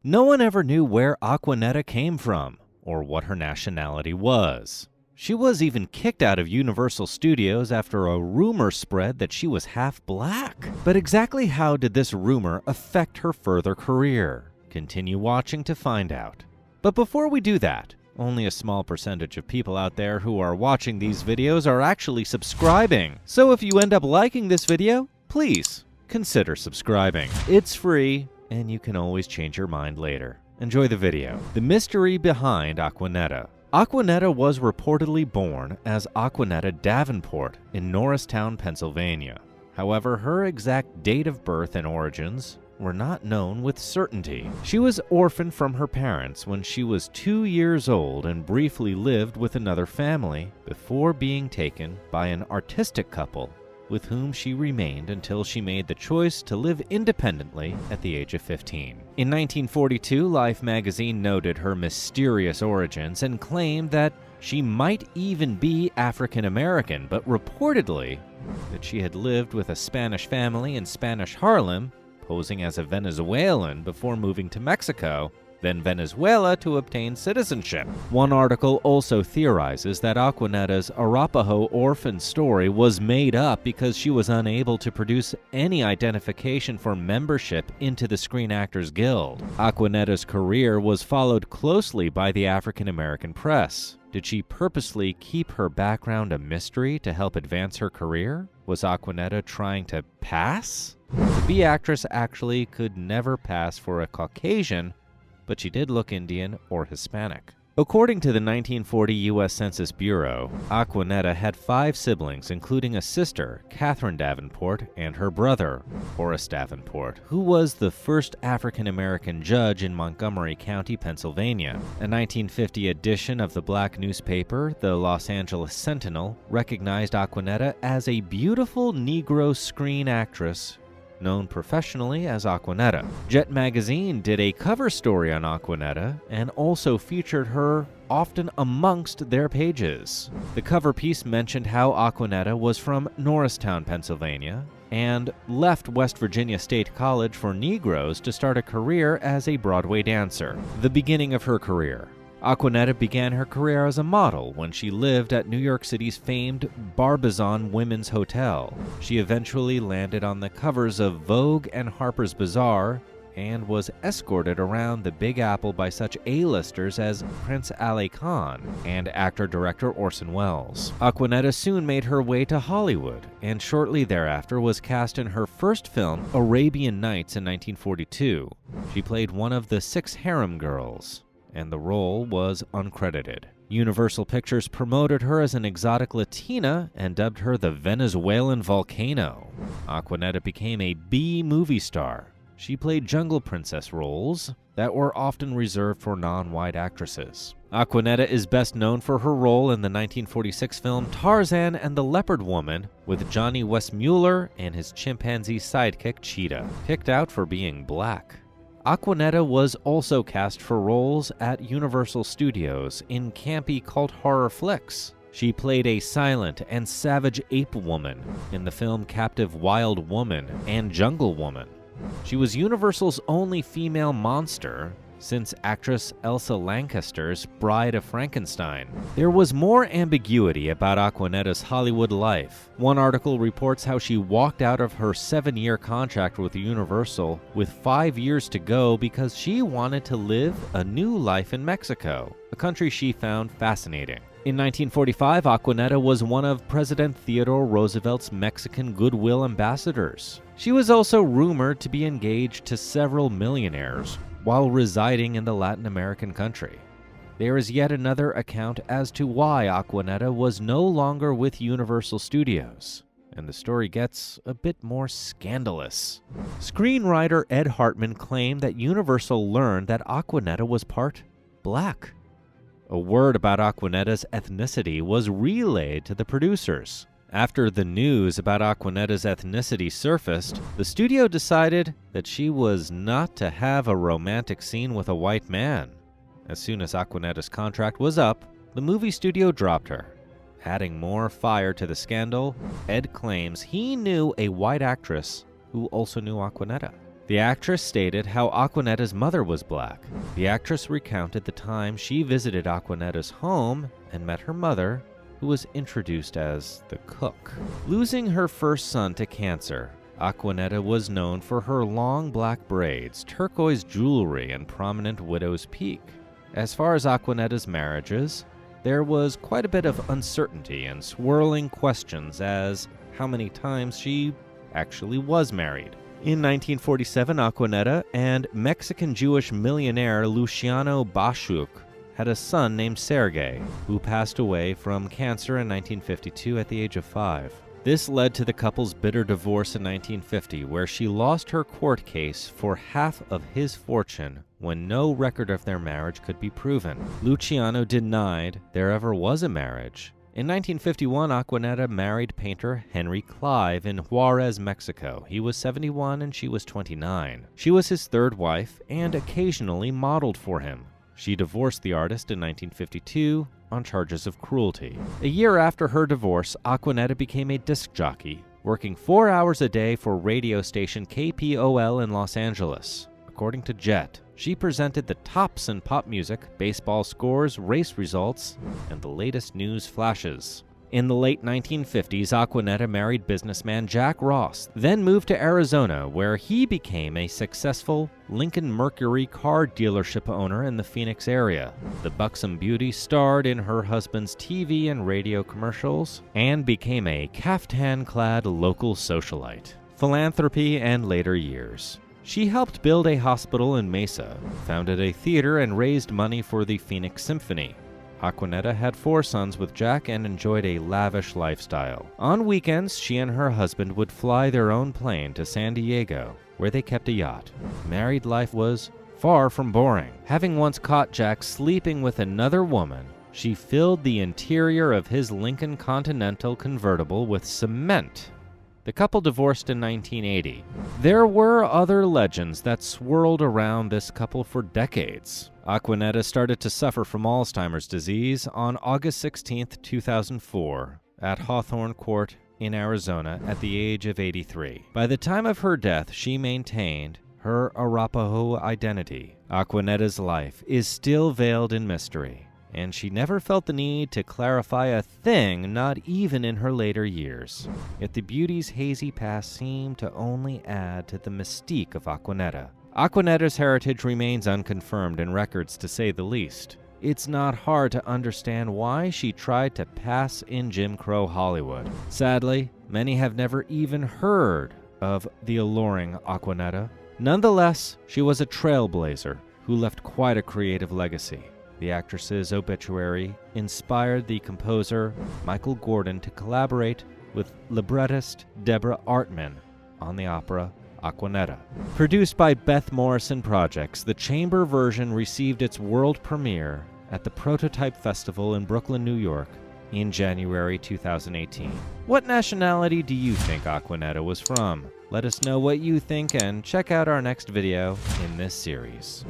No one ever knew where Acquanetta came from or what her nationality was. She was even kicked out of Universal Studios after a rumor spread that she was half black. But exactly how did this rumor affect her further career? Continue watching to find out. But before we do that, only a small percentage of people out there who are watching these videos are actually subscribing. So if you end up liking this video, please consider subscribing. It's free, and you can always change your mind later. Enjoy the video. The mystery behind Acquanetta. Acquanetta was reportedly born as Acquanetta Davenport in Norristown, Pennsylvania. However, her exact date of birth and origins were not known with certainty. She was orphaned from her parents when she was 2 years old and briefly lived with another family before being taken by an artistic couple with whom she remained until she made the choice to live independently at the age of 15. In 1942, Life magazine noted her mysterious origins and claimed that she might even be African American, but reportedly that she had lived with a Spanish family in Spanish Harlem, posing as a Venezuelan before moving to Mexico, then Venezuela to obtain citizenship. One article also theorizes that Acquanetta's Arapaho orphan story was made up because she was unable to produce any identification for membership into the Screen Actors Guild. Acquanetta's career was followed closely by the African American press. Did she purposely keep her background a mystery to help advance her career? Was Acquanetta trying to pass? The B actress actually could never pass for a Caucasian, but she did look Indian or Hispanic. According to the 1940 U.S. Census Bureau, Acquanetta had 5 siblings, including a sister, Catherine Davenport, and her brother, Horace Davenport, who was the first African-American judge in Montgomery County, Pennsylvania. A 1950 edition of the black newspaper, the Los Angeles Sentinel, recognized Acquanetta as a beautiful Negro screen actress known professionally as Acquanetta. Jet magazine did a cover story on Acquanetta and also featured her often amongst their pages. The cover piece mentioned how Acquanetta was from Norristown, Pennsylvania, and left West Virginia State College for Negroes to start a career as a Broadway dancer. The beginning of her career. Acquanetta began her career as a model when she lived at New York City's famed Barbizon Women's Hotel. She eventually landed on the covers of Vogue and Harper's Bazaar and was escorted around the Big Apple by such A-listers as Prince Ali Khan and actor-director Orson Welles. Acquanetta soon made her way to Hollywood and shortly thereafter was cast in her first film, Arabian Nights, in 1942. She played one of the 6 harem girls, and the role was uncredited. Universal Pictures promoted her as an exotic Latina and dubbed her the Venezuelan Volcano. Acquanetta became a B movie star. She played jungle princess roles that were often reserved for non-white actresses. Acquanetta is best known for her role in the 1946 film Tarzan and the Leopard Woman with Johnny Westmuller and his chimpanzee sidekick Cheetah, kicked out for being black. Acquanetta was also cast for roles at Universal Studios in campy cult horror flicks. She played a silent and savage ape woman in the film Captive Wild Woman and Jungle Woman. She was Universal's only female monster since actress Elsa Lancaster's Bride of Frankenstein. There was more ambiguity about Acquanetta's Hollywood life. One article reports how she walked out of her 7-year contract with Universal with 5 years to go because she wanted to live a new life in Mexico, a country she found fascinating. In 1945, Acquanetta was one of President Theodore Roosevelt's Mexican goodwill ambassadors. She was also rumored to be engaged to several millionaires while residing in the Latin American country. There is yet another account as to why Acquanetta was no longer with Universal Studios, and the story gets a bit more scandalous. Screenwriter Ed Hartman claimed that Universal learned that Acquanetta was part black. A word about Acquanetta's ethnicity was relayed to the producers. After the news about Acquanetta's ethnicity surfaced, the studio decided that she was not to have a romantic scene with a white man. As soon as Acquanetta's contract was up, the movie studio dropped her. Adding more fire to the scandal, Ed claims he knew a white actress who also knew Acquanetta. The actress stated how Acquanetta's mother was black. The actress recounted the time she visited Acquanetta's home and met her mother, who was introduced as the cook. Losing her first son to cancer, Acquanetta was known for her long black braids, turquoise jewelry, and prominent widow's peak. As far as Acquanetta's marriages, there was quite a bit of uncertainty and swirling questions as how many times she actually was married. In 1947, Acquanetta and Mexican-Jewish millionaire Luciano Bashuk had a son named Sergei, who passed away from cancer in 1952 at the age of 5. This led to the couple's bitter divorce in 1950, where she lost her court case for half of his fortune when no record of their marriage could be proven. Luciano denied there ever was a marriage. In 1951, Acquanetta married painter Henry Clive in Juarez, Mexico. He was 71 and she was 29. She was his third wife and occasionally modeled for him. She divorced the artist in 1952 on charges of cruelty. A year after her divorce, Acquanetta became a disc jockey, working 4 hours a day for radio station KPOL in Los Angeles. According to Jet, she presented the tops in pop music, baseball scores, race results, and the latest news flashes. In the late 1950s, Acquanetta married businessman Jack Ross, then moved to Arizona, where he became a successful Lincoln Mercury car dealership owner in the Phoenix area. The buxom beauty starred in her husband's TV and radio commercials and became a caftan-clad local socialite. Philanthropy and later years. She helped build a hospital in Mesa, founded a theater, and raised money for the Phoenix Symphony. Acquanetta had 4 sons with Jack and enjoyed a lavish lifestyle. On weekends, she and her husband would fly their own plane to San Diego, where they kept a yacht. Married life was far from boring. Having once caught Jack sleeping with another woman, she filled the interior of his Lincoln Continental convertible with cement. The couple divorced in 1980. There were other legends that swirled around this couple for decades. Acquanetta started to suffer from Alzheimer's disease on August 16, 2004, at Hawthorne Court in Arizona at the age of 83. By the time of her death, she maintained her Arapaho identity. Acquanetta's life is still veiled in mystery, and she never felt the need to clarify a thing, not even in her later years. Yet the beauty's hazy past seemed to only add to the mystique of Acquanetta. Acquanetta's heritage remains unconfirmed in records, to say the least. It's not hard to understand why she tried to pass in Jim Crow Hollywood. Sadly, many have never even heard of the alluring Acquanetta. Nonetheless, she was a trailblazer who left quite a creative legacy. The actress's obituary inspired the composer Michael Gordon to collaborate with librettist Deborah Artman on the opera Acquanetta. Produced by Beth Morrison Projects, the chamber version received its world premiere at the Prototype Festival in Brooklyn, New York in January 2018. What nationality do you think Acquanetta was from? Let us know what you think and check out our next video in this series.